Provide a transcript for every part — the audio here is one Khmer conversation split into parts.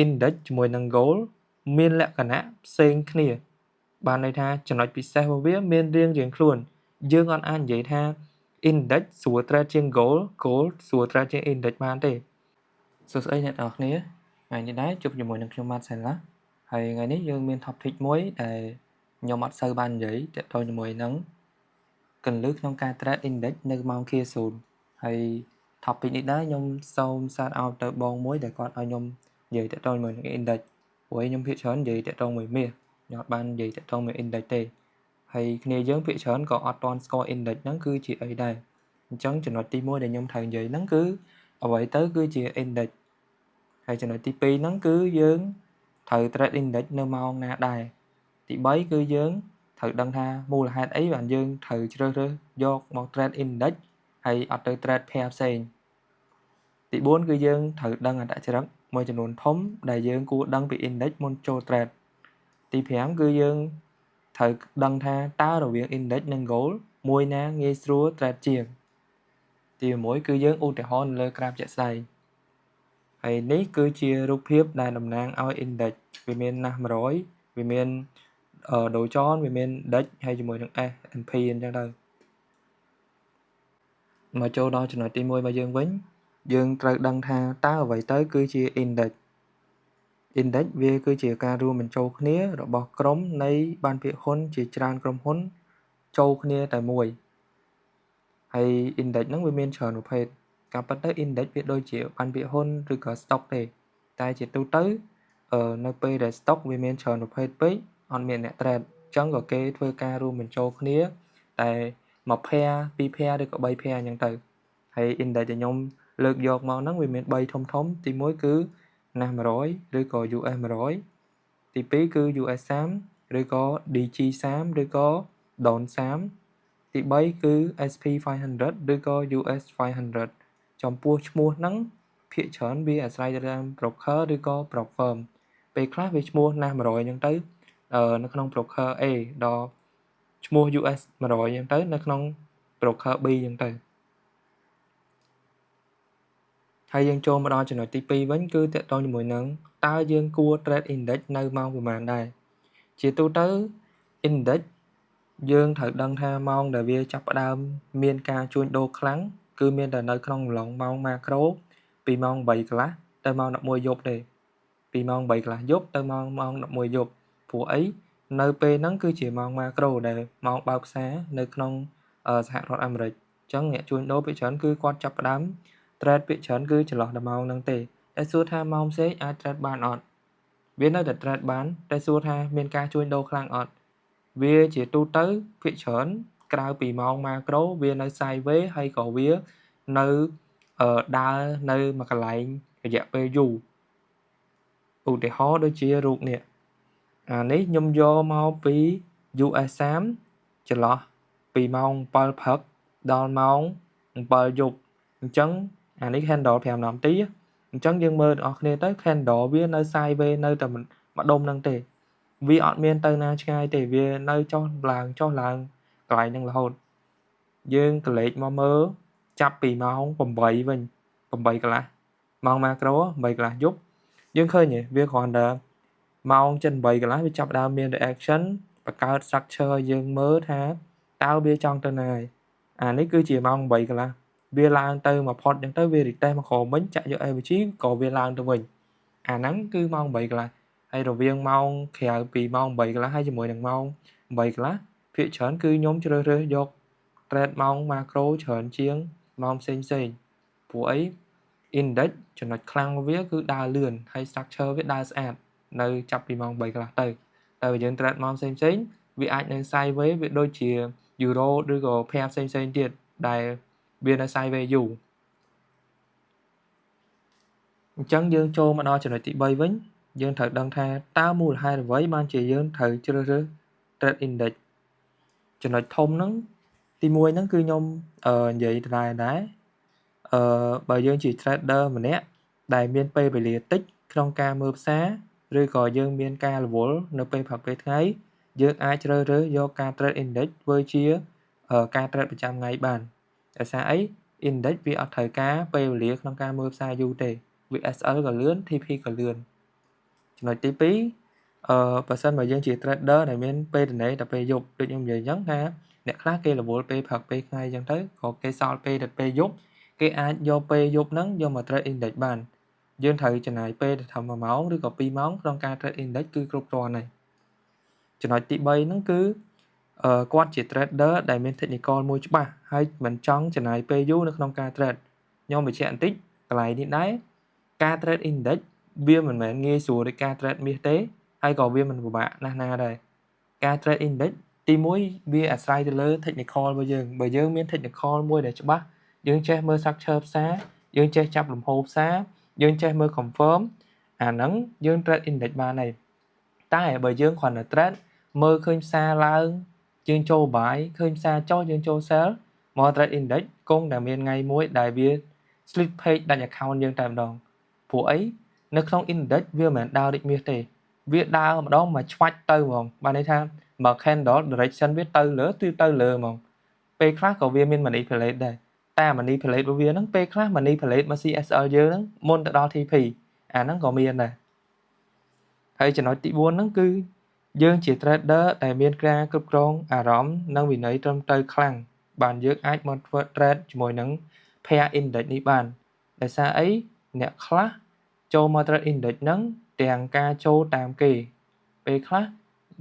index ជាមួយនឹង goal មានលក្ខណៈផ្សេងគ្នាបានន័យថាចំណុចពិសេសរបស់វាមានរៀងខ្លួនយើងអត់អាចនិយាយថា index ស្រួល trade ជាង goal ស្រួល trade ជាង index បានទេសួស្តីអ្នកនរគ្នាថ្ងៃនេះដែរជួបជាមួយនឹងខ្ញុំ Matt Sela ហើយថ្ងៃនេះយើងមាន topic មួយដែលខ្ញុំអត់សូវបាននិយាយទាក់ទងជាមួយនឹងកន្លឹះក្នុងការ trade index នៅម៉ោង K0 ហើយ topic នេះដែរខ្ញុំសូម shout out ទៅបងមួយដែលគាត់ឲ្យខ្ញុំនិយាយទាក់ទងជាមួយនឹង index ព្រោះខ្ញុំភាគច្រើននិយាយទាក់ទងមួយមាសខ្ញុំអត់បាននិយាយទាក់ទងមួយ index ទេហើយគ្នាយើងភាគច្រើនក៏អត់ទាន់ស្គាល់ index ហ្នឹងគឺជាអីដែរអញ្ចឹងចំណុចទី1ដែលខ្ញុំត្រូវនិយាយហ្នឹងគឺអ្វីទៅគឺជា index ហើយចំណុចទី2ហ្នឹងគឺយើងត្រូវ trade index នៅម៉ោងណាដែរទី3គឺយើងត្រូវដឹងថាមូលហេតុអីបានយើងត្រូវជ្រើសរើសយកមក trade index ហើយអត់ទៅ trade pair ផ្សេងទី4គឺយើងត្រូវដឹងអត្តចរិតមួយចំនួនធំដែលយើងគួរដឹងពី index មុនចូល trade ទី5គឺយើងត្រូវដឹងថាតើរវាង index និង goal មួយណាងាយស្រួល trade ជាងទី6គឺយើងឧទាហរណ៍នៅលើក្រាហ្វិកជាក់ស្ដែងហើយនេះគឺជារូបភាពដែលតំណាងឲ្យ index វាមាន NASDAQ 100វាមានDow Jones វាមាន DAX ហើយជាមួយនឹង S&P អញ្ចឹងទៅមកចូលដល់ចំណុចទី1របស់យើងវិញយើងត្រូវដឹងថាតើអ្វីទៅគឺជា index វាគឺជាការរួមបញ្ចូលគ្នារបស់ក្រុមនៃបានភាគហ៊ុនជាច្រើនក្រុមហ៊ុនចូលគ្នាតែមួយហើយ index ហ្នឹងវាមានច្រើនប្រភេទការពិតទៅ index វាដូចជាបានភាគហ៊ុនឬក៏ stock ទេតែជាទូទៅនៅពេលដែល stock វាមានច្រើនប្រភេទពេកអត់មានអ្នក trade អញ្ចឹងក៏គេធ្វើការរួមបញ្ចូលគ្នាតែមួយ pair ពីរ pair ឬក៏3 pair អញ្ចឹងទៅហើយ index ដែលខ្ញុំលើកយកមកហ្នឹងវាមាន3ធំទី1គឺ NASDAQ 100ឬក៏ US 100ទី2គឺ US 30ឬក៏ DG 30ឬក៏ Dow 30ទី3គឺ SP 500ឬក៏ US 500ចំពោះឈ្មោះហ្នឹងភាគច្រើនវាអាស្រ័យទៅតាម broker ឬក៏ prop firm ពេលខ្លះវាឈ្មោះ NASDAQ 100អញ្ចឹងទៅនៅក្នុង broker A ដល់ឈ្មោះ US 100អញ្ចឹងទៅនៅក្នុង broker B អញ្ចឹងទៅហើយយើងចូលមកដល់ចំណុចទី2វិញគឺទាក់ទងជាមួយនឹងតើយើងគួរ trade index នៅម៉ោងប្រហែលដែរជាទូទៅ index យើងត្រូវដឹងថាម៉ោងដែលវាចាប់ផ្ដើមមានការជួញដូរខ្លាំងគឺមានតែនៅក្នុងអំឡុងម៉ោង macro ពីម៉ោង8កន្លះទៅម៉ោង11យប់ទេពីម៉ោង8កន្លះយប់ទៅម៉ោង11យប់ព្រោះអីនៅពេលហ្នឹងគឺជាម៉ោង macro ដែលម៉ោងបើកផ្សារនៅក្នុងសហរដ្ឋអាមេរិកអញ្ចឹងអ្នកជួញដូរភាគច្រើនគឺគាត់ចាប់ផ្ដើម trade ភាគច្រើនគឺចន្លោះដល់ម៉ោងហ្នឹងទេតែសួរថាម៉ោងផ្សេងអាច trade បានអត់វានៅតែ trade បានតែសួរថាមានការជួញដូរខ្លាំងអត់វាជាទូទៅភាគច្រើនក្រៅពីម៉ោង macro វានៅ sideways ហើយក៏វានៅដើរនៅមួយកន្លែងរយៈពេលយូរឧទាហរណ៍ដូចជារូបនេះអានេះខ្ញុំយកមកពី US 30ចន្លោះពីម៉ោង7ព្រឹកដល់ម៉ោង7យប់អញ្ចឹងអានេះ candle 5នាទីអញ្ចឹងយើងមើលទាំងអស់គ្នាទៅ candle វានៅ sideways នៅតែម្ដុំហ្នឹងទេវាអត់មានទៅណាឆ្ងាយទេវានៅចុះឡើងកន្លែងហ្នឹងរហូតយើងក៏លេខមកមើលចាប់ពីម៉ោង8វិញ8កន្លះម៉ោង macro 8កន្លះយប់យើងឃើញទេវាគ្រាន់តែម៉ោង7 8កន្លះវាចាប់ផ្ដើមមាន reaction បង្កើត structure ឲ្យយើងមើលថាតើវាចង់ទៅណាហើយអានេះគឺជាម៉ោង8កន្លះវាឡើងទៅមកផុតអញ្ចឹងទៅវា retest មកក្រោមវិញចាក់យក average ក៏វាឡើងទៅវិញអាហ្នឹងគឺម៉ោង8កន្លះហើយរវាងម៉ោងក្រៅពីម៉ោង8កន្លះហើយជាមួយនឹងម៉ោង8កន្លះភាគច្រើនគឺខ្ញុំជ្រើសរើសយក trade ម៉ោង macro ច្រើនជាងម៉ោងផ្សេងព្រោះអី index ចំណុចខ្លាំងរបស់វាគឺដើរលឿនហើយ structure វាដើរស្អាតនៅចាប់ពីម៉ោង3កន្លះទៅតែបើយើង trade ម៉ោងផ្សេងវាអាចនៅ sideways វាដូចជា euro ឬក៏ pair ផ្សេងទៀតដែលវានៅ sideways យូរអញ្ចឹងយើងចូលមកដល់ចំណុចទី3វិញយើងត្រូវដឹងថាតើមូលហេតុអ្វីបានជាយើងត្រូវជ្រើសរើស trade index ចំណុចធំហ្នឹងទី1ហ្នឹងគឺខ្ញុំនិយាយដែរបើយើងជា trader ម្នាក់ដែលមានពេលវេលាតិចក្នុងការមើលផ្សារឬក៏យើងមានការរវល់នៅពេលព្រឹកពេលថ្ងៃយើងអាចជ្រើសរើសយកការ trade index ធ្វើជាការ trade ប្រចាំថ្ងៃបានដោយសារអី index វាអត់ត្រូវការពេលវេលាក្នុងការមើលផ្សារយូរទេវា SL ក៏លឿន TP ក៏លឿន ចំណុចទី2បើសិនបើយើងជា trader ដែលមានពេលទំនេរតែពេលយប់ដូចខ្ញុំនិយាយអញ្ចឹងថាអ្នកខ្លះគេរវល់ពេលព្រឹកពេលថ្ងៃអញ្ចឹងទៅក៏គេសល់ពេលដល់ពេលយប់គេអាចយកពេលយប់ហ្នឹងយកមក trade index បានយើងត្រូវចំណាយពេលទៅធ្វើ1ម៉ោងឬក៏2ម៉ោងក្នុងការ trade index គឺគ្រប់គ្រាន់ហើយចំណុចទី3ហ្នឹងគឺគាត់ជា trader ដែលមាន technical មួយច្បាស់ហើយមិនចង់ចំណាយពេលយូរនៅក្នុងការ trade ខ្ញុំបញ្ជាក់បន្តិចកន្លែងនេះដែរការ trade index វាមិនមែនងាយស្រួលដូចការ trade មាសទេហើយក៏វាមិនពិបាកណាស់ណាដែរការ trade index ទី1វាអាស្រ័យទៅលើ technical របស់យើងបើយើងមាន technical មួយដែលច្បាស់យើងចេះមើល structure ផ្សារយើងចេះចាប់លំហូរផ្សារយើងចេះមើល confirm អាហ្នឹងយើង trade index បានហើយតែបើយើងគ្រាន់តែ trade មើលឃើញផ្សារឡើងយើងចូល buy ឃើញផ្សារចុះយើងចូល sell មក trade index គង់តែមានថ្ងៃមួយដែលវា slip page ដាច់ account យើងតែម្ដងព្រោះអីនៅក្នុង index វាមិនមែនដើរដូចមាសទេវាដើរម្ដងមកឆ្វាច់ទៅហ្មងបានន័យថាបើ candle direction វាទៅលើទៅលើហ្មងពេលខ្លះក៏វាមាន manipulate ដែរតែ manipulate របស់វាហ្នឹងពេលខ្លះ manipulate មក CSL យើងហ្នឹងមុនទៅដល់ TP អាហ្នឹងក៏មានដែរហើយចំណុចទី4ហ្នឹងគឺយើងជា trader ដែលមានការគ្រប់គ្រងអារម្មណ៍និងវិន័យត្រឹមត្រូវខ្លាំងបានយើងអាចមកធ្វើ trade ជាមួយនឹង pair index នេះបានដោយសារអីអ្នកខ្លះចូលមក trade index ហ្នឹងទាំងការចូលតាមគេពេលខ្លះ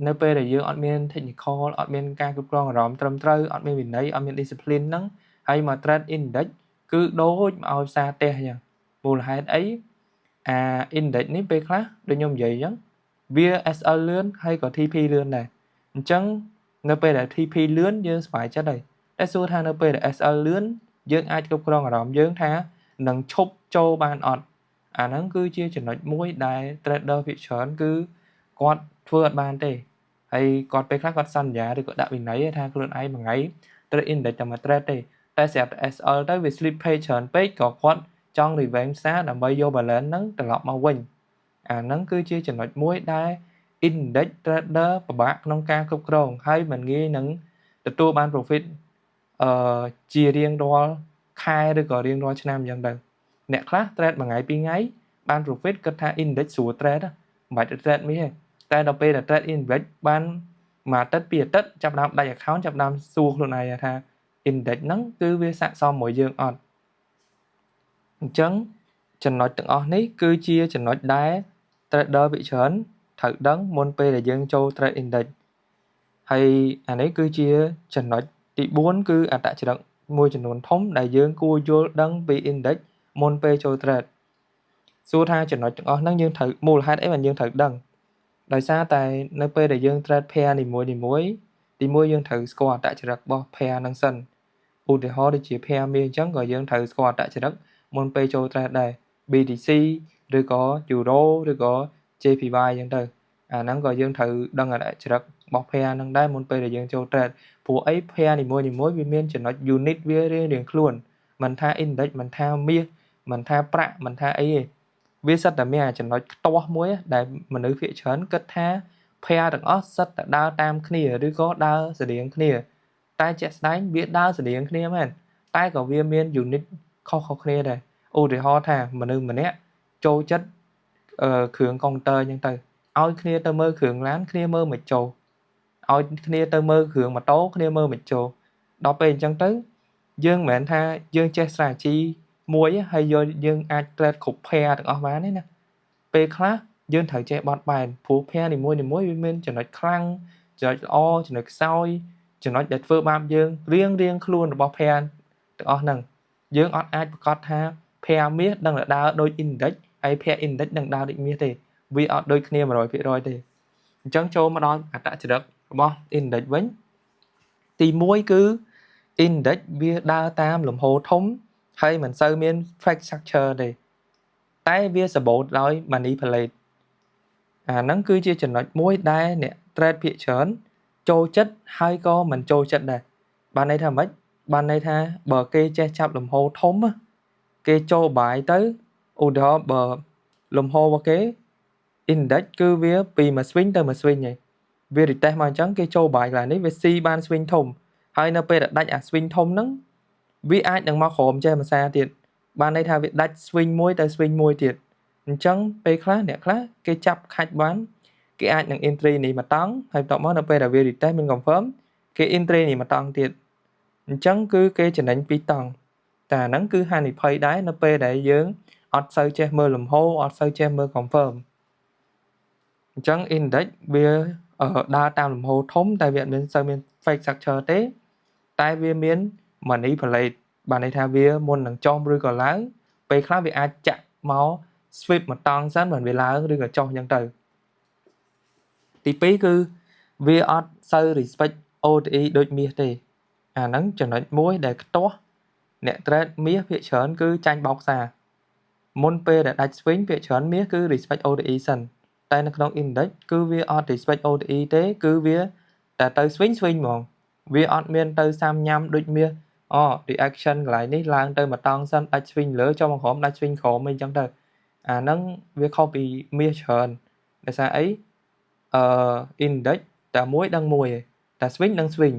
នៅពេលដែលយើងអត់មាន technical អត់មានការគ្រប់គ្រងអារម្មណ៍ត្រឹមត្រូវអត់មានវិន័យអត់មាន discipline ហ្នឹងហើយមក trade index គឺដូចមកឲ្យផ្សារផ្ទះអញ្ចឹងមូលហេតុអីអា index នេះពេលខ្លះដូចខ្ញុំនិយាយអញ្ចឹងវា SL លឿនហើយក៏ TP លឿនដែរអញ្ចឹងនៅពេលដែល TP លឿនយើងស្បាយចិត្តហើយតែសួរថានៅពេលដែល SL លឿនយើងអាចគ្រប់គ្រងអារម្មណ៍យើងថានឹងឈប់ចូលបានអត់អាហ្នឹងគឺជាចំណុចមួយដែល trader ភាគច្រើនគឺគាត់ធ្វើអត់បានទេហើយគាត់ពេលខ្លះគាត់សន្យាឬក៏ដាក់វិន័យថាខ្លួនឯងមួយថ្ងៃ trade index តែមក trade ទេតែស្រាប់តែ SL ទៅវា slip page ច្រើនពេកក៏គាត់ចង់ revenge ផ្សារដើម្បីយក balance ហ្នឹងត្រឡប់មកវិញអាហ្នឹងគឺជាចំណុចមួយដែល index trader ពិបាកក្នុងការគ្រប់គ្រងហើយមិនងាយនឹងទទួលបាន profit ជារៀងរាល់ខែឬក៏រៀងរាល់ឆ្នាំអញ្ចឹងទៅអ្នកខ្លះ trade មួយថ្ងៃពីរថ្ងៃបាន profit គិតថា index ស្រួល trade មិនបាច់ trade មាសតែដល់ពេលដែល trade index បានមួយអាទិត្យពីរអាទិត្យចាប់ដើមដាច់ account ចាប់ដើមសួរខ្លួនឯងថា index ហ្នឹងគឺវាស័ក្តិសមមួយយើងអត់អញ្ចឹងចំណុចទាំងអស់នេះគឺជាចំណុចដែល trader ភាគច្រើនត្រូវដឹងមុនពេលដែលយើងចូល trade index ហើយអានេះគឺជាចំណុចទី4គឺអត្តចរិតមួយចំនួនធំដែលយើងគួរយល់ដឹងពី index មុនពេលចូល trade សួរថាចំណុចទាំងអស់ហ្នឹងយើងត្រូវមូលហេតុអីបានយើងត្រូវដឹងដោយសារតែនៅពេលដែលយើង trade pair នីមួយទីមួយយើងត្រូវស្គាល់អត្តចរិតរបស់ pair ហ្នឹងសិនឧទាហរណ៍ដូចជា pair មាសអញ្ចឹងក៏យើងត្រូវស្គាល់អត្តចរិតមុនពេលចូល trade ដែរ BTC ឬក៏ Euro ឬក៏ JPY អញ្ចឹងទៅអាហ្នឹងក៏យើងត្រូវដឹងអត្តចរិតរបស់ pair ហ្នឹងដែរមុនពេលដែលយើងចូល trade ព្រោះអី pair នីមួយវាមានចំណុច unit វារៀងខ្លួនមិនថា index មិនថាមាសមិនថាប្រាក់មិនថាអីទេវាសិតតែមានចំណុចខ្ទាស់មួយដែលមនុស្សភាគច្រើនគិតថា pair ទាំងអស់សិតតែដើរតាមគ្នាឬក៏ដើរស្រដៀងគ្នាតែជាក់ស្ដែងវាដើរស្រដៀងគ្នាមែនតែក៏វាមាន unit ខុសគ្នាដែរឧទាហរណ៍ថាមនុស្សម្នាក់ចូលចិត្តគ្រឿងកុងទ័រអញ្ចឹងទៅឲ្យគ្នាទៅមើលគ្រឿងឡានគ្នាមើលមិនចូលឲ្យគ្នាទៅមើលគ្រឿងម៉ូតូគ្នាមើលមិនចូលដល់ពេលអញ្ចឹងទៅយើងមិនមែនថាយើងចេះ strategy មួយហើយយើងអាច trade គ្រប់ pair ទាំងអស់បានទេណាពេលខ្លះយើងត្រូវចេះបត់បែនព្រោះ pair នីមួយវាមានចំណុចខ្លាំងចំណុចល្អចំណុចខ្សោយចំណុចដែលធ្វើបាបយើងរៀងខ្លួនរបស់ pair ទាំងអស់ហ្នឹងយើងអត់អាចប្រកាសថា pair មាសនឹងដើរដូច index ហើយ pair index នឹងដើរដូចមាសទេវាអត់ដូចគ្នា 100% ទេអញ្ចឹងចូលមកដល់អត្តចរិតរបស់ index វិញទី1គឺ index វាដើរតាមលំហូរធំហើយមិនសូវមាន fake structure ទេតែវា support ដោយ manipulate អាហ្នឹងគឺជាចំណុចមួយដែលអ្នក trade ភាគច្រើនចូលចិត្តហើយក៏មិនចូលចិត្តដែរបានន័យថាម៉េចបានន័យថាបើគេចេះចាប់លំហូរធំគេចូលបាយទៅឧទាហរណ៍បើលំហូររបស់គេ index គឺវាពីមួយ swing ទៅមួយ swing ហើយវា retest មកអញ្ចឹងគេចូលបាយកន្លែងនេះវាស៊ីបាន swing ធំហើយនៅពេលដែលដាច់អា swing ធំហ្នឹងវាអាចនឹងមកក្រោមចេះមួយសាទៀតបានន័យថាវាដាច់ swing មួយទៅ swing មួយទៀត អញ្ចឹងពេលខ្លះអ្នកខ្លះគេចាប់ខាច់បានគេអាចនឹង entry នេះមកតង់ហើយបន្ទាប់មកនៅពេលដែលវា retest មិន confirm គេ entry នេះមកតង់ទៀតអញ្ចឹងគឺគេចំណេញពីរតង់តែអាហ្នឹងគឺហានិភ័យដែរនៅពេលដែលយើងអត់សូវចេះមើលលំហូរអត់សូវចេះមើល confirm អញ្ចឹង index វាដើរតាមលំហូរធំតែវាអត់មានសូវមាន fake structure ទេតែវាមាន manipulate បានន័យថាវាមុននឹងចុះឬក៏ឡើងពេលខ្លះវាអាចចាក់មក sweep មកតង់សិនបានវាឡើងឬក៏ចុះអញ្ចឹងទៅទី2គឺវាអត់សូវ respect OTE ដូចមាសទេអាហ្នឹងចំណុចមួយដែលខ្ទាស់អ្នក trade មាសភាគច្រើនគឺចាញ់បោកសារមុនពេលដែលដាច់ swing ភាគច្រើនមាសគឺ respect OTE សិនតែនៅក្នុង index គឺវាអត់ respect OTE ទេគឺវាតែទៅ swing ហ្មងវាអត់មានទៅសាំញ៉ាំដូចមាសreaction កន្លែងនេះឡើងទៅមកតង់សិនដាច់ swing លើចុះមកក្រោមដាច់ swing ក្រោមអីចឹងទៅអាហ្នឹងវាខុសពីមាសច្រើនដោយសារអីindex តែមួយដឹងមួយឯងតែ swing ដឹង swing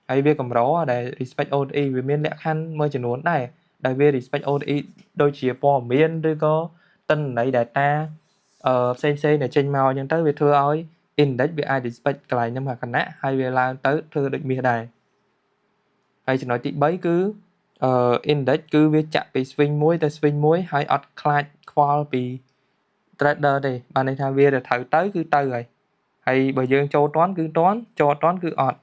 ហើយវាកម្រដែល respect OTE វាមានលក្ខខណ្ឌមួយចំនួនដែរដែលវា respect OTE ដូចជាព័ត៌មានឬក៏ទិន្នន័យ data ផ្សេងដែលចេញមកអញ្ចឹងទៅវាធ្វើឲ្យ index វាអាច respect កន្លែងហ្នឹងមកគណៈហើយវាឡើងទៅធ្វើដូចមាសដែរហើយចំណុចទី3គឺindex គឺវាចាក់ពី swing មួយទៅ swing មួយហើយអត់ខ្លាចខ្វល់ពី trader ទេបានន័យថាវាទៅទៅគឺទៅហើយបើយើងចូលតាន់គឺតាន់ចូលអត់តាន់គឺអត់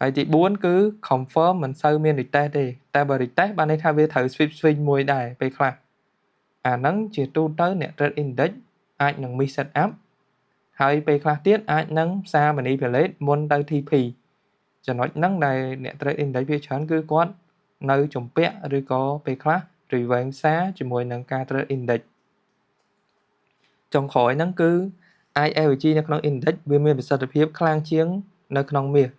ហើយទី4គឺ confirm មិនសូវមាន retest ទេតែបើ retest បានន័យថាវាត្រូវ sweep swing មួយដែរពេលខ្លះអាហ្នឹងជាទូទៅអ្នក trade index អាចនឹង miss set up ហើយពេលខ្លះទៀតអាចនឹងផ្សារ manipulate មុនទៅ TP ចំណុចហ្នឹងដែលអ្នក trade index វាច្រើនគឺគាត់នៅជំពាក់ឬក៏ពេលខ្លះ revenge ផ្សារជាមួយនឹងការ trade index ចុងក្រោយហ្នឹងគឺ IAVG នៅក្នុង index វាមានប្រសិទ្ធភាពខ្លាំងជាងនៅក្នុងមាស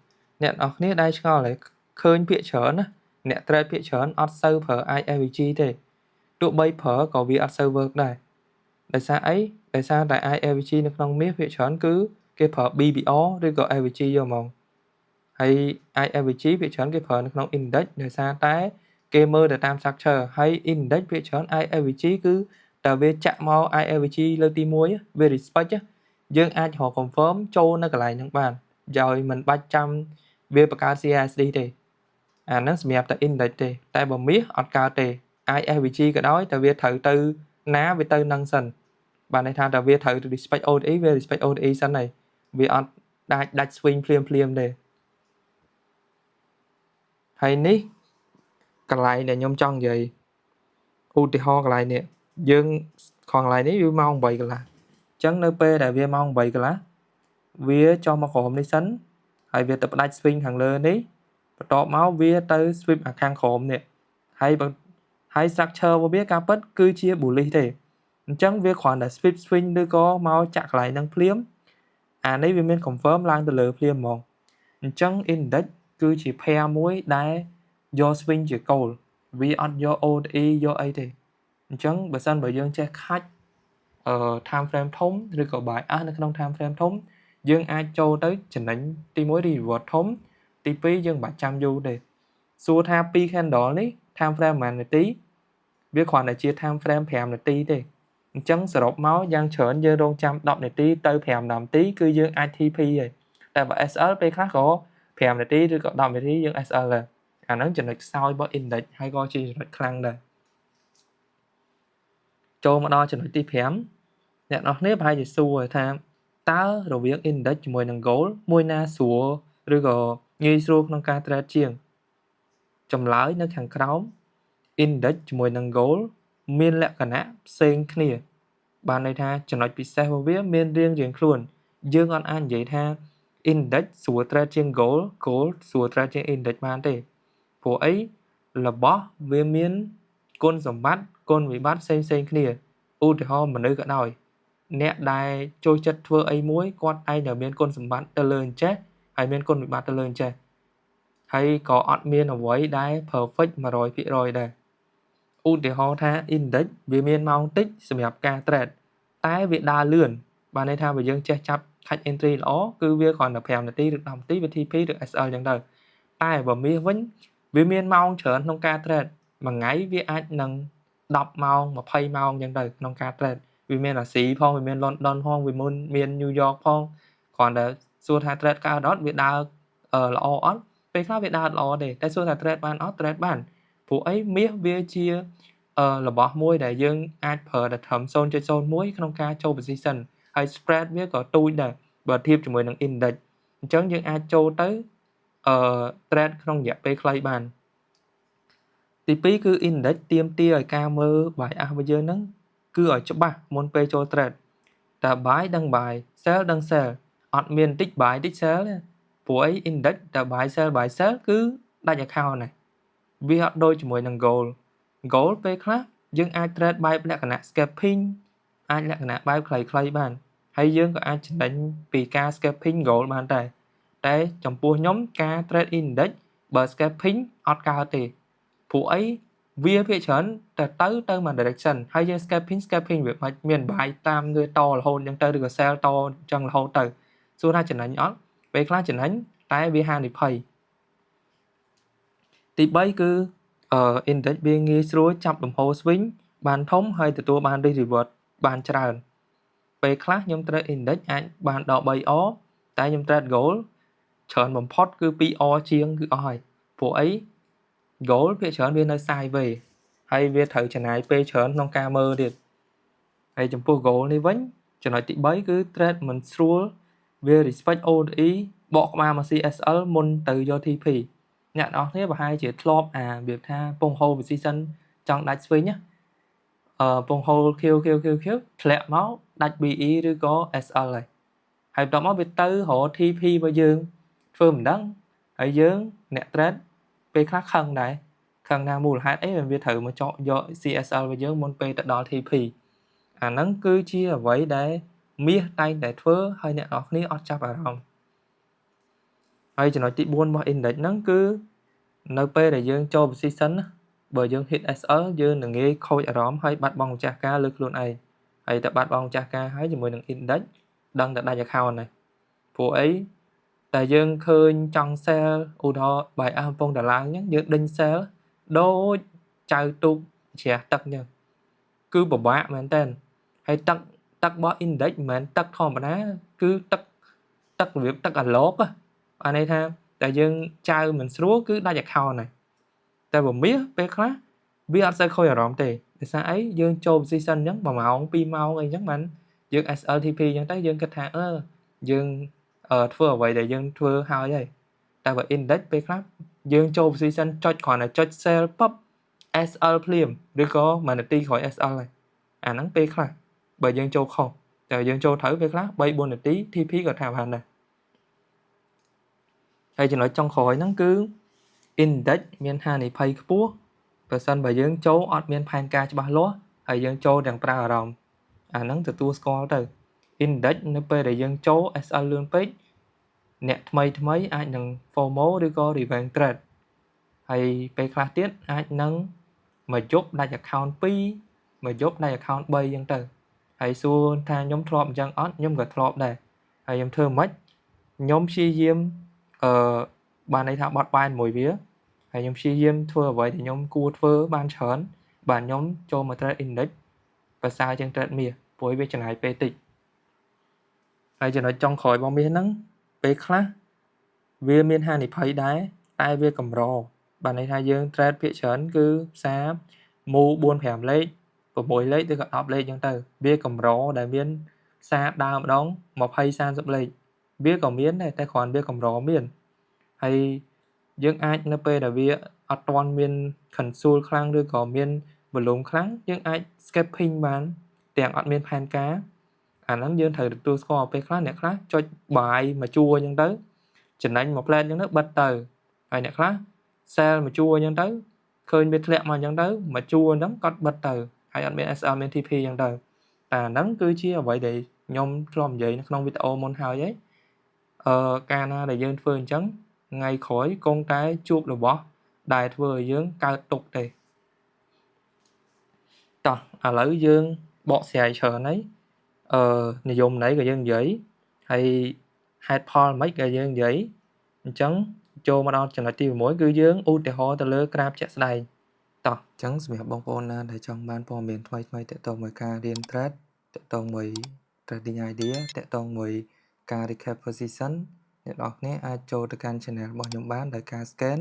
អ្នកនរគ្នាដែលឆ្ងល់ហើយឃើញភាគច្រើនណាអ្នក trade ភាគច្រើនអត់សូវប្រើ IAVG ទេទោះបីប្រើក៏វាអត់សូវ work ដែរដោយសារអីដោយសារតែ IAVG នៅក្នុងមាសភាគច្រើនគឺគេប្រើ BBR ឬក៏ AVG យកហ្មងហើយ IAVG ភាគច្រើនគេប្រើនៅក្នុង index ដោយសារតែគេមើលទៅតាម structure ហើយ index ភាគច្រើន IAVG គឺតែវាចាក់មក IAVG លើកទី1វា respect យើងអាចរក confirm ចូលនៅកន្លែងហ្នឹងបានដោយមិនបាច់ចាំវាបង្កើត CASD ទេអាហ្នឹងសម្រាប់តែ index ទេតែបើមាសអត់កើតទេ IAVG ក៏ដោយតែវាត្រូវទៅណាវាទៅនឹងសិនបានន័យថាតែវាត្រូវ respect OTE វា respect OTE សិនហើយវាអត់ដាច់ swing ភ្លាមទេហើយនេះកន្លែងដែលខ្ញុំចង់និយាយឧទាហរណ៍កន្លែងនេះយើងខំកន្លែងនេះវាម៉ោង8កន្លះអញ្ចឹងនៅពេលដែលវាម៉ោង8កន្លះវាចុះមកក្រោមនេះសិនហើយវាទៅផ្ដាច់ swing ខាងលើនេះបន្ទាប់មកវាទៅ sweep ខាងក្រោមនេះហើយ structure របស់វាការពិតគឺជា bullish ទេអញ្ចឹងវាគ្រាន់តែ sweep swing ឬក៏មកចាក់កន្លែងហ្នឹងភ្លាមអានេះវាមាន confirm ឡើងទៅលើភ្លាមហ្មងអញ្ចឹង index គឺជា pair មួយដែលយក swing ជា goal វាអត់យក OTE យកអីទេអញ្ចឹងបើសិនបើយើងចេះខាច់time frame ធំឬក៏ bias នៅក្នុង time frame ធំយើងអាចចូលទៅចំណេញទី1 reward ធំទី2យើងមិនបាច់ចាំយូរទេសួរថា2 candle នេះ time frame ប៉ុន្មាននាទីវាគ្រាន់តែជា time frame 5នាទីទេអញ្ចឹងសរុបមកយ៉ាងច្រើនយើងរងចាំ10នាទីទៅ5នាទីគឺយើងអាច TP ហើយតែបើ SL ពេលខ្លះក៏5នាទីឬក៏10នាទីយើង SL ដែរអាហ្នឹងចំណុចខ្សោយរបស់ index ហើយក៏ជាចំណុចខ្លាំងដែរចូលមកដល់ចំណុចទី5អ្នកនរគ្នាប្រហែលជាសួរថាតើរវាង index ជាមួយនឹង goal មួយណាស្រួលឬក៏ងាយស្រួលក្នុងការ trade ជាងចម្លើយនៅខាងក្រោម index ជាមួយនឹង goal មានលក្ខណៈផ្សេងគ្នាបានន័យថាចំណុចពិសេសរបស់វាមានរៀងខ្លួនយើងអត់អាចនិយាយថា index ស្រួល trade ជាង goal ស្រួល trade ជាង index បានទេព្រោះអីរបស់វាមានគុណសម្បត្តិគុណវិបត្តិផ្សេងគ្នាឧទាហរណ៍មនុស្សក៏ដោយអ្នកដែលចូលចិត្តធ្វើអីមួយគាត់ឯងតែមានគុណសម្បត្តិទៅលើអញ្ចេះហើយមានគុណវិបត្តិទៅលើអញ្ចេះហើយក៏អត់មានអ្វីដែល perfect 100% ដែរឧទាហរណ៍ថា index វាមានម៉ោងតិចសម្រាប់ការ trade តែវាដើរលឿនបានន័យថាបើយើងចេះចាប់ខាច់ entry ល្អគឺវាគ្រាន់តែ5នាទីឬ10នាទីវា TP ឬ SL អញ្ចឹងទៅតែបើមាសវិញវាមានម៉ោងច្រើនក្នុងការ trade មួយថ្ងៃវាអាចនឹង 10 ម៉ោង 20 ម៉ោងអញ្ចឹងទៅក្នុងការ trade វាមានអាស៊ីផងវាមាន London ផងវាមាន New York ផងគ្រាន់តែសួរថា trade កើតអត់វាដើរល្អអត់ពេលខ្លះវាដើរល្អទេតែសួរថា trade បានអត់ trade បានព្រោះអីមាសវាជារបស់មួយដែលយើងអាចប្រើតែត្រឹម 0.01 ក្នុងការចូល position ហើយ spread វាក៏ទូចដែរបើធៀបជាមួយនឹង index អញ្ចឹងយើងអាចចូលទៅtrade ក្នុងរយៈពេលខ្លីបានទី2គឺ index ទាមទារឲ្យការមើល bias របស់យើងហ្នឹងគឺឲ្យច្បាស់មុនពេលចូល trade តែ buy ដឹង buy sell ដឹង sell អត់មានតិច buy តិច sell ទេព្រោះអី index តែ buy sell គឺដាច់ account ហ្នឹងវាអត់ដូចជាមួយនឹង gold ពេលខ្លះយើងអាច trade បែបលក្ខណៈ scalping អាចលក្ខណៈបែបខ្លីៗបានហើយយើងក៏អាចចំណេញពីការ scalping gold បានដែរតែចំពោះខ្ញុំការ trade index បើ scalping អត់កើតទេព្រោះអីវាភាគច្រើនទៅមួយ direction ហើយយើង scalping វាមិនមាន buy តាមវាតរហូតអញ្ចឹងទៅឬក៏ sell តអញ្ចឹងរហូតទៅសួរថាចំណេញអត់ពេលខ្លះចំណេញតែវាហានិភ័យទី3គឺindex វាងាយស្រួលចាប់លំហូរ swing បានធំហើយទទួលបាន risk reward បានច្រើនពេលខ្លះខ្ញុំ trade index អាចបានដល់ 3R តែខ្ញុំ trade gold ច្រើនបំផុតគឺ 2R ជាងគឺអស់ហើយព្រោះអី gold ភាគច្រើនវានៅ sideways ហើយវាត្រូវចំណាយពេលច្រើនក្នុងការមើលទៀតហើយចំពោះ gold នេះវិញចំណុចទី3គឺ trade មិនស្រួលវា respect ODE បកក្បាលមក CSL មុនទៅយក TP អ្នកនរគ្នាប្រហែលជាធ្លាប់របៀបថាពង hold position ចង់ដាច់ swing ពង hold Q ធ្លាក់មកដាច់ BE ឬក៏ SL ហើយបន្ទាប់មកវាទៅរក TP របស់យើងធ្វើមិនដឹងហើយយើងអ្នក trade ពេលខ្លះខឹងដែរខឹងថាមូលហេតុអីវាត្រូវមកចកយក CSL របស់យើងមុនពេលទៅដល់ TP អាហ្នឹងគឺជាអ្វីដែលមាសតែងតែធ្វើឲ្យអ្នកនរគ្នាអត់ចាប់អារម្មណ៍ហើយចំណុចទី4របស់ index ហ្នឹងគឺនៅពេលដែលយើងចូល position បើយើង hit SL យើងនឹងងាយខូចអារម្មណ៍ហើយបាត់បង់ម្ចាស់ការលើខ្លួនឯងហើយតែបាត់បង់ម្ចាស់ការហើយជាមួយនឹង index ដឹងតែដាច់ account ហើយព្រោះអីតែយើងឃើញចង់ sell ឧទាហរណ៍បាយកំពុងតែឡើងអញ្ចឹងយើងដេញ sell ដូចចៅទូកជ្រះទឹកអញ្ចឹងគឺពិបាកមែនតើហើយទឹករបស់ index មិនមែនទឹកធម្មតាគឺទឹករបៀបទឹកអាឡូកអានេះថាតែយើងចៅមិនស្រួលគឺដាច់ account ហើយតែបើមាសពេលខ្លះវាអត់សូវខូចអារម្មណ៍ទេដោយសារអីយើងចូល position អញ្ចឹង1ម៉ោង2ម៉ោងអីអញ្ចឹងបានយើង SLTP អញ្ចឹងទៅយើងគិតថាយើងធ្វើអ្វីដែលយើងធ្វើហើយតែបើ index ពេលខ្លះយើងចូល position ចុចគ្រាន់តែចុច sell ពឹប SL ភ្លាមឬក៏មួយនាទីក្រោយ SL ហើយអាហ្នឹងពេលខ្លះបើយើងចូលខុសតែយើងចូលត្រូវពេលខ្លះ 3-4 នាទី TP ក៏ថាបានដែរហើយចំណុចចុងក្រោយហ្នឹងគឺ index មានហានិភ័យខ្ពស់បើសិនបើយើងចូលអត់មានផែនការច្បាស់លាស់ហើយយើងចូលទាំងប្រើអារម្មណ៍អាហ្នឹងទទួលស្គាល់ទៅ index នៅពេលដែលយើងចូល SL លឿនពេកអ្នកថ្មីអាចនឹង FOMO ឬក៏ revenge trade ហើយពេលខ្លះទៀតអាចនឹងមួយយប់ដាច់ account 2មួយយប់ដាច់ account 3អញ្ចឹងទៅហើយសួរថាខ្ញុំធ្លាប់អញ្ចឹងអត់ខ្ញុំក៏ធ្លាប់ដែរហើយខ្ញុំធ្វើមិនខ្ញុំព្យាយាមបានន័យថាបត់បែនមួយវាហើយខ្ញុំព្យាយាមធ្វើអ្វីដែលខ្ញុំគួរធ្វើបានច្រើនបាទខ្ញុំចូលមក trade index ប្រសើរជាង trade មាសព្រោះវាចំណាយពេលតិចហើយចំណុចចុងក្រោយរបស់មាសហ្នឹងពេលខ្លះវាមានហានិភ័យដែរតែវាកម្របាទន័យថាយើង trade ភាគច្រើនគឺផ្សារ move 4-5 លេខ6លេខឬក៏10លេខអញ្ចឹងទៅវាកម្រដែលមានផ្សារដើមម្ដង20-30លេខវាក៏មានដែរតែគ្រាន់វាកម្រមានហើយយើងអាចនៅពេលដែលវាអត់ទាន់មាន console ខ្លាំងឬក៏មាន volume ខ្លាំងយើងអាច scalping បានទាំងអត់មានផែនការអាហ្នឹងយើងត្រូវទទួលស្គាល់ពេលខ្លះអ្នកខ្លះចុចបាយមកជួរអញ្ចឹងទៅចំណេញមួយផ្លែតអញ្ចឹងទៅបិទទៅហើយអ្នកខ្លះ sell មកជួរអញ្ចឹងទៅឃើញវាធ្លាក់មកអញ្ចឹងទៅមកជួរអញ្ចឹងគាត់បិទទៅហើយអត់មាន SL មាន TP អញ្ចឹងទៅតែអាហ្នឹងគឺជាអ្វីដែលខ្ញុំធ្លាប់និយាយនៅក្នុងវីដេអូមុនហើយកាលណាដែលយើងធ្វើអញ្ចឹងថ្ងៃក្រោយគង់តែជួបរបស់ដែលធ្វើឲ្យយើងកើតទុកទេតោះឥឡូវយើងបកស្រាយច្រើនហើយនិយមន័យក៏យើងនិយាយហើយហេតុផលមិនក៏យើងនិយាយអញ្ចឹងចូលមកដល់ចំណុចទី6គឺយើងឧទាហរណ៍ទៅលើក្រាបជាក់ស្ដែងត តោះអញ្ចឹងសម្រាប់បងប្អូនណាដែលចង់បានព័ត៌មានថ្មីៗទាក់ទងមួយការរៀន trade ទាក់ទងមួយ trading idea ទាក់ទងមួយការ recap position អ្នកនរគ្នាអាចចូលទៅកាន់ channel របស់ខ្ញុំបានដោយការ scan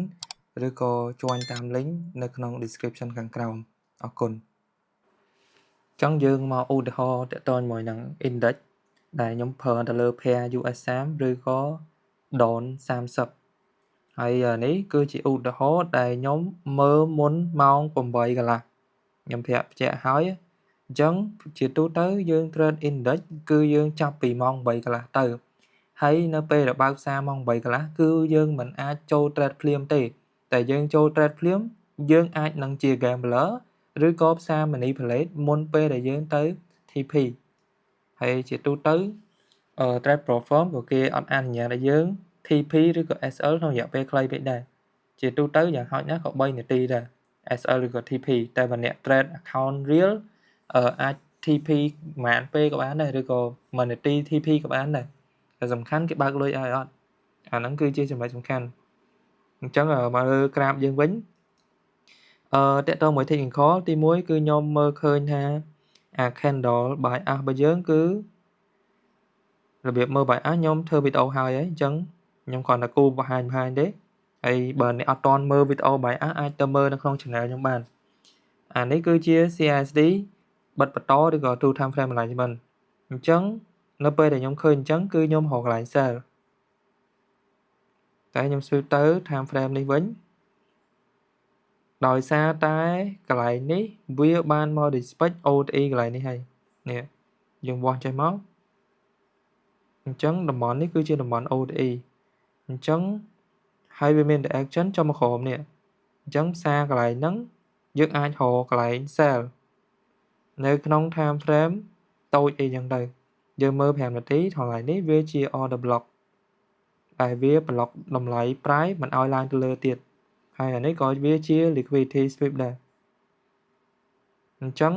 ឬក៏ join តាម link នៅក្នុង description ខាងក្រោមអរគុណអញ្ចឹងយើងមកឧទាហរណ៍ទាក់ទងជាមួយនឹង index ដែលខ្ញុំប្រើទៅលើ pair US30 ឬក៏ DON 30ហើយនេះគឺជាឧទាហរណ៍ដែលខ្ញុំមើលមុនម៉ោង8កន្លះខ្ញុំប្រាប់បញ្ជាក់ហើយអញ្ចឹងជាទូទៅយើង trade index គឺយើងចាប់ពីម៉ោង8កន្លះទៅហើយនៅពេលដែលបើកផ្សារម៉ោង8កន្លះគឺយើងមិនអាចចូល trade ភ្លាមទេតែយើងចូល trade ភ្លាមយើងអាចនឹងជា gambler ឬក៏ផ្សារ manipulate មុនពេលដែលយើងទៅ TP ហើយជាទូទៅtrade platform ក៏គេអត់អនុញ្ញាតឲ្យយើង TP ឬក៏ SL ក្នុងរយៈពេលខ្លីពេកដែរជាទូទៅយ៉ាងហោចណាស់ក៏3នាទីដែរ SL ឬក៏ TP តែបើអ្នក trade account real អាច TP ប្រហែលពេលក៏បានដែរឬក៏1នាទី TP ក៏បានដែរតែសំខាន់គេបើកលុយឲ្យអត់អាហ្នឹងគឺជាចំណុចសំខាន់អញ្ចឹងមកលើ graph យើងវិញតើតើមួយ technical ទី1គឺខ្ញុំមើលឃើញថាអា candle buy up របស់យើងគឺរបៀបមើល buy up ខ្ញុំធ្វើវីដេអូហើយអញ្ចឹងខ្ញុំគ្រាន់តែគូបង្ហាញទេហើយបើអ្នកអត់ទាន់មើលវីដេអូ buy up អាចទៅមើលនៅក្នុង channel ខ្ញុំបានអានេះគឺជា CSD បិទបន្តឬក៏ two time frame management អញ្ចឹងនៅពេលដែលខ្ញុំឃើញអញ្ចឹងគឺខ្ញុំរកកន្លែង sell តែខ្ញុំ sweep ទៅ time frame នេះវិញដោយសារតែកន្លែងនេះវាបានមក respect OTE កន្លែងនេះហើយនេះយើងវាស់ចេះមកអញ្ចឹងតំបន់នេះគឺជាតំបន់ OTE អញ្ចឹងហើយវាមាន action ចុះមកក្រោមនេះអញ្ចឹងផ្សារកន្លែងហ្នឹងយើងអាចរកកន្លែង sell នៅក្នុង time frame តូចអីចឹងទៅយើងមើល5នាទីកន្លែងនេះវាជា order block តែវា block តម្លៃ price មិនឲ្យឡើងទៅលើទៀតហើយអានេះក៏វាជា liquidity sweep ដែរអញ្ចឹង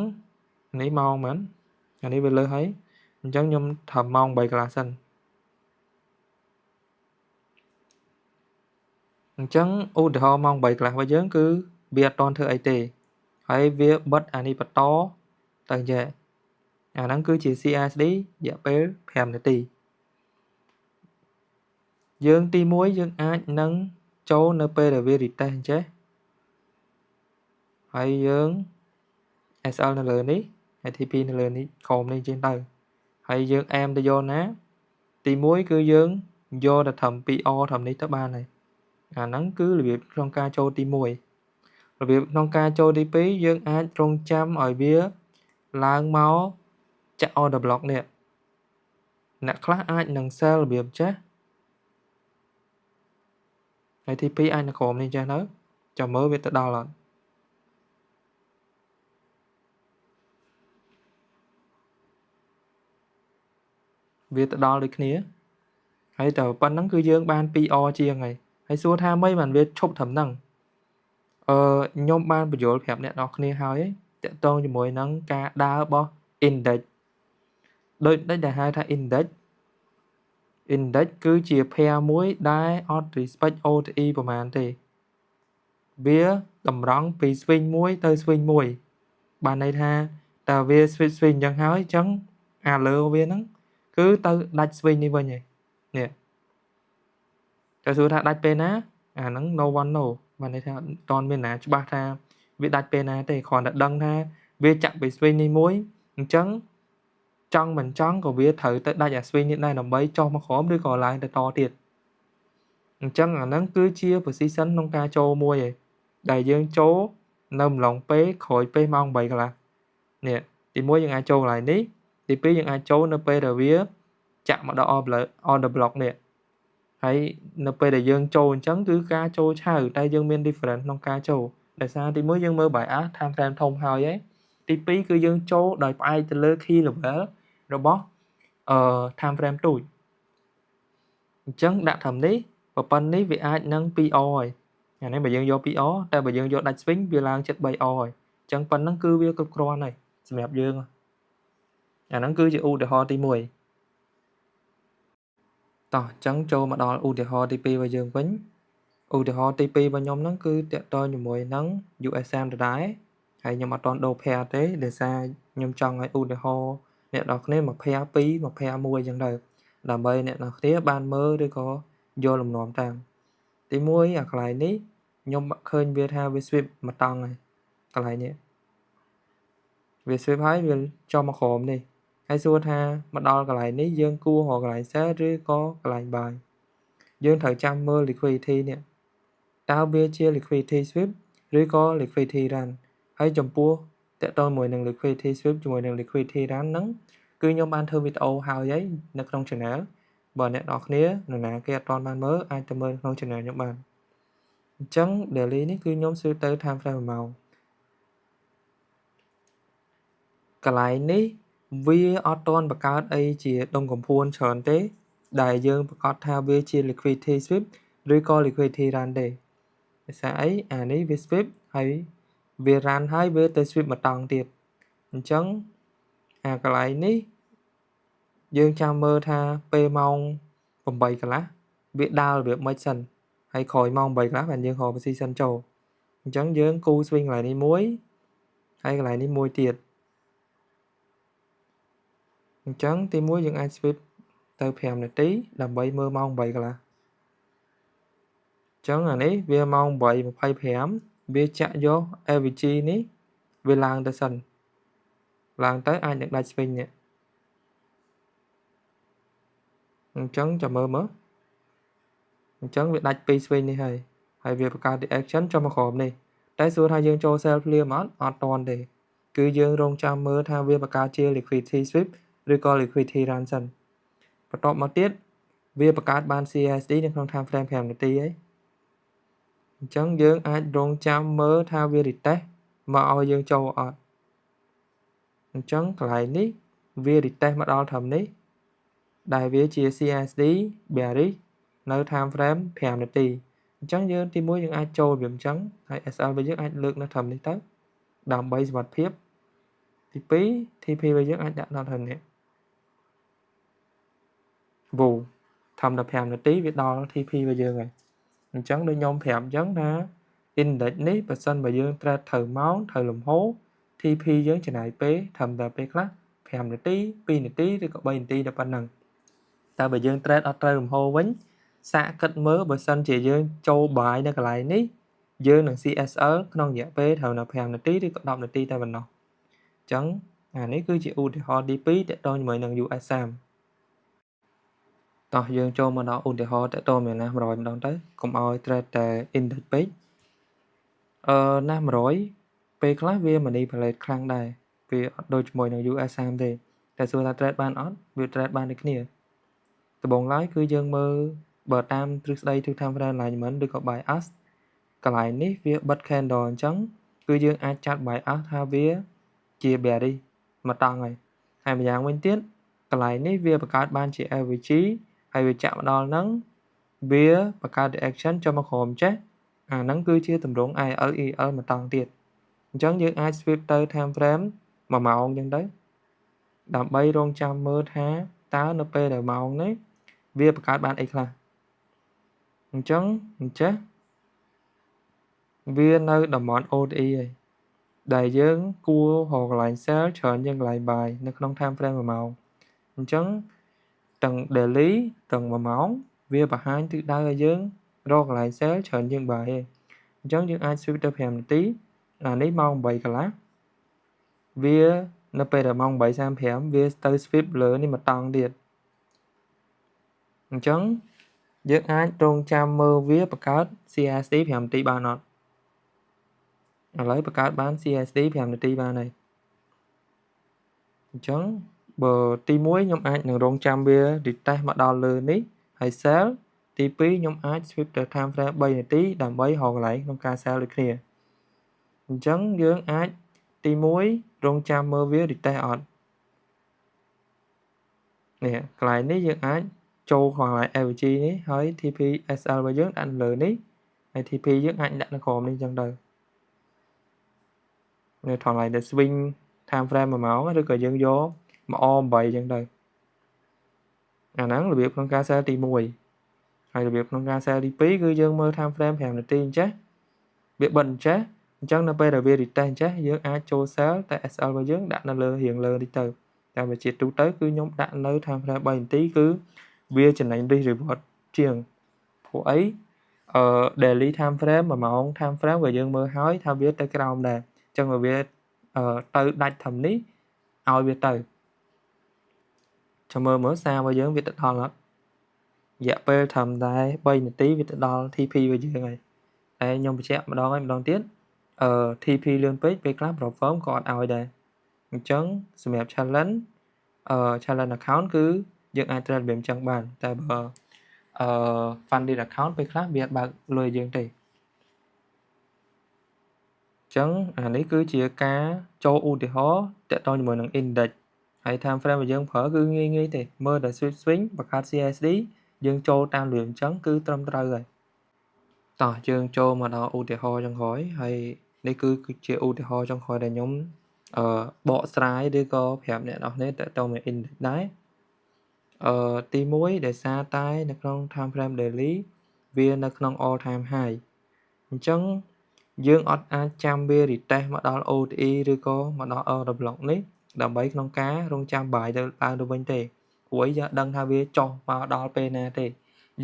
នេះម៉ោងមែនអានេះវាលើសហើយអញ្ចឹងខ្ញុំត្រឹមម៉ោង8កន្លះសិនអញ្ចឹងឧទាហរណ៍ម៉ោង8កន្លះរបស់យើងគឺវាអត់ទាន់ធ្វើអីទេហើយវាបិទអានេះបន្តទៅចេះអាហ្នឹងគឺជា CSD រយៈពេល5នាទីយើងទី1យើងអាចនឹងចូលនៅពេលដែលវា retest អញ្ចេះហើយយើង SL នៅលើនេះហើយ TP នៅលើនេះក្រោមនេះអញ្ចឹងទៅហើយយើងអែមទៅយកណាទី1គឺយើងយកទៅត្រឹម 2R ត្រឹមនេះទៅបានហើយអាហ្នឹងគឺរបៀបក្នុងការចូលទី1របៀបក្នុងការចូលទី2យើងអាចរងចាំឲ្យវាឡើងមកចាក់ order block នេះអ្នកខ្លះអាចនឹង sell របៀបចេះហើយ TP អាចនៅក្រោមនេះចេះទៅចាំមើលវាទៅដល់អត់វាទៅដល់ដូចគ្នាហើយតែប៉ុណ្្នឹងគឺយើងបាន 2R ជាងហើយសួរថាម៉េចបានវាឈប់ត្រឹមហ្នឹងខ្ញុំបានបញ្យល់ប្រាប់អ្នកនរគ្នាហើយតាក់ទងជាមួយនឹងការដើររបស់ index ដូចដែលហៅថា index គឺជា pair មួយដែលអត់ respect OTE ប្រហែលទេវាតម្រង់ពី swing មួយទៅ swing មួយបានន័យថាតើវា swing អញ្ចឹងហើយអញ្ចឹងអាលើវាហ្នឹងគឺទៅដាច់ swing នេះវិញហើយនេះតែសួរថាដាច់ពេលណាអាហ្នឹង no one know បានន័យថាអត់ទាន់មានណាច្បាស់ថាវាដាច់ពេលណាទេគ្រាន់តែដឹងថាវាចាក់ពី swing នេះមួយអញ្ចឹងចង់មិនចង់ក៏វាត្រូវទៅដាច់អា swing នេះដែរដើម្បីចុះមកក្រោមឬក៏ឡើងទៅតទៀតអញ្ចឹងអាហ្នឹងគឺជា position ក្នុងការចូលមួយឯងដែលយើងចូលនៅម្លងពេលក្រោយពេលម៉ោង8កន្លះនេះទី1យើងអាចចូលកន្លែងនេះទី2យើងអាចចូលនៅពេលដែលវាចាក់មកដល់ order block នេះហើយនៅពេលដែលយើងចូលអញ្ចឹងគឺការចូលឆៅតែយើងមាន difference ក្នុងការចូលដោយសារទី1យើងមើល buy up time frame ធំហើយទី2គឺយើងចូលដោយផ្អែកទៅលើ key level របស់time frame ទូចអញ្ចឹងដាក់ត្រឹមនេះប៉ុណ្ណឹងនេះវាអាចនឹង 2R ហើយអានេះបើយើងយក 2R តែបើយើងយកដាច់ swing វាឡើងជិត 3R ហើយអញ្ចឹងប៉ុណ្ណឹងគឺវាគ្រប់គ្រាន់ហើយសម្រាប់យើងអាហ្នឹងគឺជាឧទាហរណ៍ទី1តោះអញ្ចឹងចូលមកដល់ឧទាហរណ៍ទី2របស់យើងវិញ ឧទាហរណ៍ទី2របស់ខ្ញុំហ្នឹងគឺតាក់ទងជាមួយនឹង USM ដដែលហើយខ្ញុំអត់ទាន់ដូរ pair ទេដោយសារខ្ញុំចង់ឲ្យឧទាហរណ៍អ្នកនរគ្នាមក pair 2មក pair 1អញ្ចឹងទៅដើម្បីអ្នកនរគ្នាបានមើលឬក៏យល់លំនាំតាមទី1អាកន្លែងនេះខ្ញុំឃើញវាថាវា sweep មកតង់ហើយកន្លែងនេះវា sweep ហើយវាចុះមកក្រោមនេះហើយសួរថាមកដល់កន្លែងនេះយើងគួររកកន្លែង sell ឬក៏កន្លែង buy យើងត្រូវចាំមើល liquidity នេះតើវាជា liquidity sweep ឬក៏ liquidity run ហើយចំពោះតកតមួយនឹង liquidity sweep ជាមួយនឹង liquidity run ហ្នឹងគឺខ្ញុំបានធ្វើវីដេអូហើយនៅក្នុង channel បើអ្នកនរគ្នានរណាគេអត់ទាន់បានមើលអាចទៅមើលក្នុង channel ខ្ញុំបានអញ្ចឹង daily នេះគឺខ្ញុំ sweep ទៅ time frame 1ម៉ោងកន្លែងនេះវាអត់ទាន់បង្កើតអីជាដុំកំភួនច្រើនទេដែលយើងប្រកាសថាវាជា liquidity sweep ឬក៏ liquidity run ទេភាសាអីអានេះវា sweep ហើយវា run ហើយវាទៅ sweep មកតង់ទៀតអញ្ចឹងអាកន្លែងនេះយើងចាំមើលថាពេលម៉ោង8កន្លះវាដើររបៀបម៉េចសិនហើយក្រោយម៉ោង8កន្លះបានយើងរក position ចូលអញ្ចឹងយើងគូ swing កន្លែងនេះមួយហើយកន្លែងនេះមួយទៀតអញ្ចឹងទី1យើងអាច sweep ទៅ5នាទីដើម្បីមើលម៉ោង8កន្លះអញ្ចឹងអានេះវាម៉ោង8:25វាចាក់យក AVG នេះវាឡើងទៅសិនឡើងទៅអាចនឹងដាច់ swing នេះអញ្ចឹងចាំមើលមើលអញ្ចឹងវាដាច់ពី swing នេះហើយវាបង្កើត reaction ចុះមកក្រោមនេះតែសួរថាយើងចូល sell ភ្លាមអត់ទាន់ទេគឺយើងរងចាំមើលថាវាបង្កើតជា liquidity sweep ឬក៏ liquidity run សិនបន្ទាប់មកទៀតវាបង្កើតបាន CSD នៅក្នុង time frame 5នាទីហើយអញ្ចឹងយើងអាចរងចាំមើលថាវា retest មកឲ្យយើងចូលអត់អញ្ចឹងកន្លែងនេះវា retest មកដល់ត្រឹមនេះដែលវាជា CSD bearish នៅ time frame 5នាទីអញ្ចឹងយើងទី1យើងអាចចូលវាអញ្ចឹងហើយ SL របស់យើងអាចលើកនៅត្រឹមនេះទៅដើម្បីសុវត្ថិភាពទី2 TP របស់យើងអាចដាក់ដល់ត្រឹមនេះវូធម្មតា5នាទីវាដល់ TP របស់យើងហើយអញ្ចឹងដូចខ្ញុំប្រាប់អញ្ចឹងថា index នេះបើសិនបើយើង trade ត្រូវម៉ោងត្រូវលំហូរ TP យើងចំណាយពេលត្រឹមតែពេលខ្លះ5នាទី2នាទីឬក៏3នាទីតែប៉ុណ្ណឹងតែបើយើង trade អត់ត្រូវលំហូរវិញសាកគិតមើលបើសិនជាយើងចូល buy នៅកន្លែងនេះយើងនឹង CSL ក្នុងរយៈពេលត្រូវតែ5នាទីឬក៏10នាទីតែប៉ុណ្ណោះអញ្ចឹងអានេះគឺជាឧទាហរណ៍ទី2ទាក់ទងជាមួយនឹង US30តោះយើងចូលមកដល់ឧទាហរណ៍តទៅមានណា100ម្ដងទៅកុំឲ្យ trade តែ index ពេកណា100ពេលខ្លះវា manipulate ខ្លាំងដែរវាអត់ដូចជាមួយនឹង US30 ទេតែសួរថា trade បានអត់វា trade បានដូចគ្នាដំបូងឡើយគឺយើងមើលបើតាមទ្រឹស្ដី two time frame alignment ឬក៏ bias កន្លែងនេះវាបិទ candle អញ្ចឹងគឺយើងអាចចាត់ bias ថាវាជា bearish មកតង់ហើយម្យ៉ាងវិញទៀតកន្លែងនេះវាបង្កើតបានជា AVG ហើយវាចាក់មកដល់ហ្នឹងវាបង្កើត reaction ចុះមកក្រោមចេះអាហ្នឹងគឺជាទម្រង់ IL EL មកតង់ទៀតអញ្ចឹងយើងអាច sweep ទៅ time frame 1ម៉ោងអញ្ចឹងទៅដើម្បីរងចាំមើលថាតើនៅពេលដែលម៉ោងនេះវាបង្កើតបានអីខ្លះអញ្ចឹងអញ្ចេះវានៅតំបន់ OTE ហើយដែលយើងគួររកកន្លែង sell ច្រើនជាងកន្លែង buy នៅក្នុង time frame 1ម៉ោងអញ្ចឹងទាំង daily ទាំង1ម៉ោងវាបង្ហាញទិសដៅឲ្យយើងរកកន្លែង sell ច្រើនជាង buy ឯងអញ្ចឹងយើងអាច sweep ទៅ5នាទីអានេះម៉ោង8កន្លះវានៅពេលដែលម៉ោង8:35វាទៅ sweep លើនេះមកតង់ទៀតអញ្ចឹងយើងអាចរងចាំមើលវាបង្កើត CSD 5នាទីបានអត់ឥឡូវបង្កើតបាន CSD 5នាទីបានហើយអញ្ចឹងបើទី1ខ្ញុំអាចនឹងរងចាំវា retest មកដល់លើនេះហើយ sell ទី2ខ្ញុំអាច sweep ទៅ time frame 3នាទីដើម្បីរកកន្លែងក្នុងការ sell ដូចគ្នាអញ្ចឹងយើងអាចទី1រងចាំមើលវា retest អត់នេះកន្លែងនេះយើងអាចចូលក្នុងកន្លែង AVG នេះហើយ TP SL របស់យើងដាក់លើនេះហើយ TP យើងអាចដាក់នៅក្រោមនេះអញ្ចឹងទៅនៅថងឡើងទៅ swing time frame 1ម៉ោងឬក៏យើងយកមក 8អញ្ចឹងទៅអាហ្នឹងរបៀបក្នុងការ sell ទី1 ហើយរបៀបក្នុងការ sell ទី2គឺយើងមើល time frame 5នាទីអញ្ចេះវាបិទអញ្ចេះអញ្ចឹងនៅពេលដែលវា retest អញ្ចេះយើងអាចចូល sell តែ SL របស់យើងដាក់នៅលើរៀងលើនេះទៅតែបើជាទូទៅគឺខ្ញុំដាក់នៅ time frame 3នាទីគឺវាចំណេញ risk reward ជាងព្រោះអីdaily time frame 1ម៉ោង time frame ក៏យើងមើលហើយថាវាទៅក្រោមដែរអញ្ចឹងបើវាទៅដាច់ធំនេះឲ្យវាទៅចាំមើលសាររបស់យើងវាទៅដល់អត់រយៈពេលត្រឹមតែ3នាទីវាទៅដល់ TP របស់យើងហើយតែខ្ញុំបញ្ជាក់ម្ដងហើយម្ដងទៀតTP លឿនពេកពេលខ្លះ Profirm ក៏អត់ឲ្យដែរអញ្ចឹងសម្រាប់ challenge challenge account គឺយើងអាច trade វាអញ្ចឹងបានតែបើfunded account ពេលខ្លះវាអត់បើកលុយយើងទេអញ្ចឹងអានេះគឺជាការចូលឧទាហរណ៍ទាក់ទងជាមួយនឹង index ហើយ time frame របស់យើងប្រើគឺងាយទេមើលតែ swing បង្កើត CSD យើងចូលតាមលឿនអញ្ចឹងគឺត្រឹមត្រូវហើយតោះយើងចូលមកដល់ឧទាហរណ៍ចុងក្រោយហើយនេះគឺជាឧទាហរណ៍ចុងក្រោយដែលខ្ញុំបកស្រាយឬក៏ប្រាប់អ្នកនរគ្នាទាក់ទងមួយ index ដែរទី1ដោយសារតែនៅក្នុង time frame daily វានៅក្នុង all time high អញ្ចឹងយើងអត់អាចចាំវា retest មកដល់ OTE ឬក៏មកដល់ order block នេះដើម្បីក្នុងការរងចាំ buy ទៅឡើងទៅវិញទេព្រោះយើងដឹងថាវាចុះមកដល់ពេលណាទេ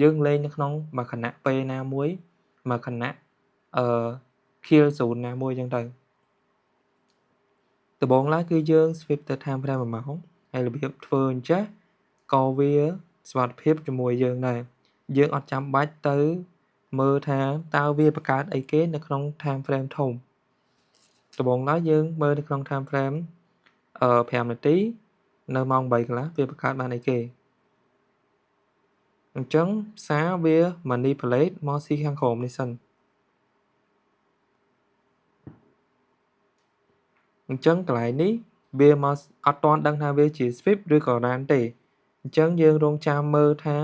យើងលេងនៅក្នុងមួយខណៈពេលណាមួយមួយខណៈkill zone ណាមួយអញ្ចឹងទៅដំបូងឡើយគឺយើង sweep ទៅ time frame 1ម៉ោងហើយរបៀបធ្វើអញ្ចឹងក៏វាសុវត្ថិភាពជាមួយយើងដែរយើងអត់ចាំបាច់ទៅមើលថាតើវាបង្កើតអីគេនៅក្នុង time frame ធំដំបូងឡើយយើងមើលនៅក្នុង time frame 5នាទីនៅម៉ោង8កន្លះវាបង្កើតបានអីគេអញ្ចឹងសារវា manipulate មកស៊ីខាងក្រោមនេះសិនអញ្ចឹងកន្លែងនេះវាមកអត់ទាន់ដឹងថាវាជា sweep ឬក៏ run ទេអញ្ចឹងយើងរងចាំមើលថា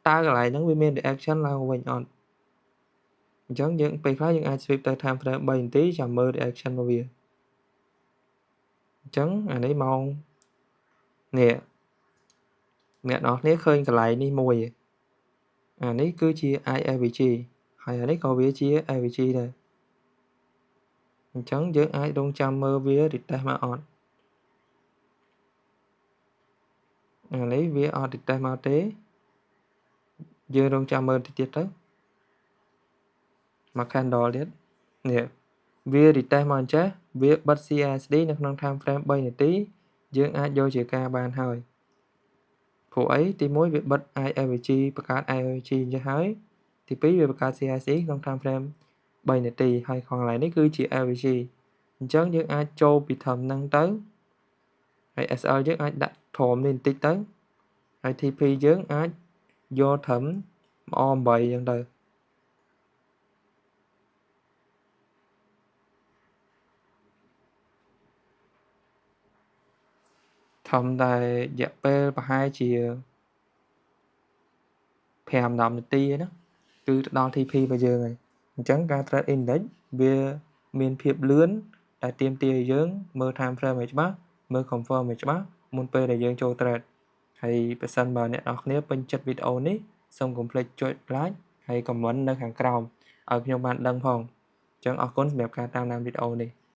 តើកន្លែងហ្នឹងវាមាន reaction ឡើងវិញអត់អញ្ចឹងយើងពេលខ្លះយើងអាច sweep ទៅ time frame 3នាទីចាំមើល reaction របស់វាអញ្ចឹងអានេះម៉ោងនេះអ្នកនរគ្នាឃើញកន្លែងនេះមួយអានេះគឺជា IAVG ហើយអានេះក៏វាជា AVG ដែរអញ្ចឹងយើងអាចរងចាំមើលវា retest មកអត់អានេះវាអត់ retest មកទេយើងរងចាំមើលតិចទៀតទៅមក candle ទៀតនេះវា retest មកអញ្ចេះវាបិទ CSD នៅក្នុង time frame 3នាទីយើងអាចយកជាការបានហើយព្រោះអីទី1វាបិទ IAVG បង្កើត IAVG អញ្ចឹងហើយទី2វាបង្កើត CSD ក្នុង time frame 3នាទីហើយកន្លែងនេះគឺជា AVG អញ្ចឹងយើងអាចចូលពីធំហ្នឹងទៅហើយ SL យើងអាចដាក់ធំនេះបន្តិចទៅហើយ TP យើងអាចយកត្រឹម M8 អញ្ចឹងទៅធំតែរយៈពេលប្រហែលជា5-10នាទីណាគឺទៅដល់ TP របស់យើងហើយអញ្ចឹងការ trade index វាមានភាពលឿនតែទាមទារឲ្យយើងមើល time frame ឲ្យច្បាស់មើល confirm ឲ្យច្បាស់មុនពេលដែលយើងចូល trade ហើយបើសិនបើអ្នកនរគ្នាពេញចិត្តវីដេអូនេះសូមកុំភ្លេចចុច like ហើយ comment នៅខាងក្រោមឲ្យខ្ញុំបានដឹងផងអញ្ចឹងអរគុណសម្រាប់ការតាមដានវីដេអូនេះ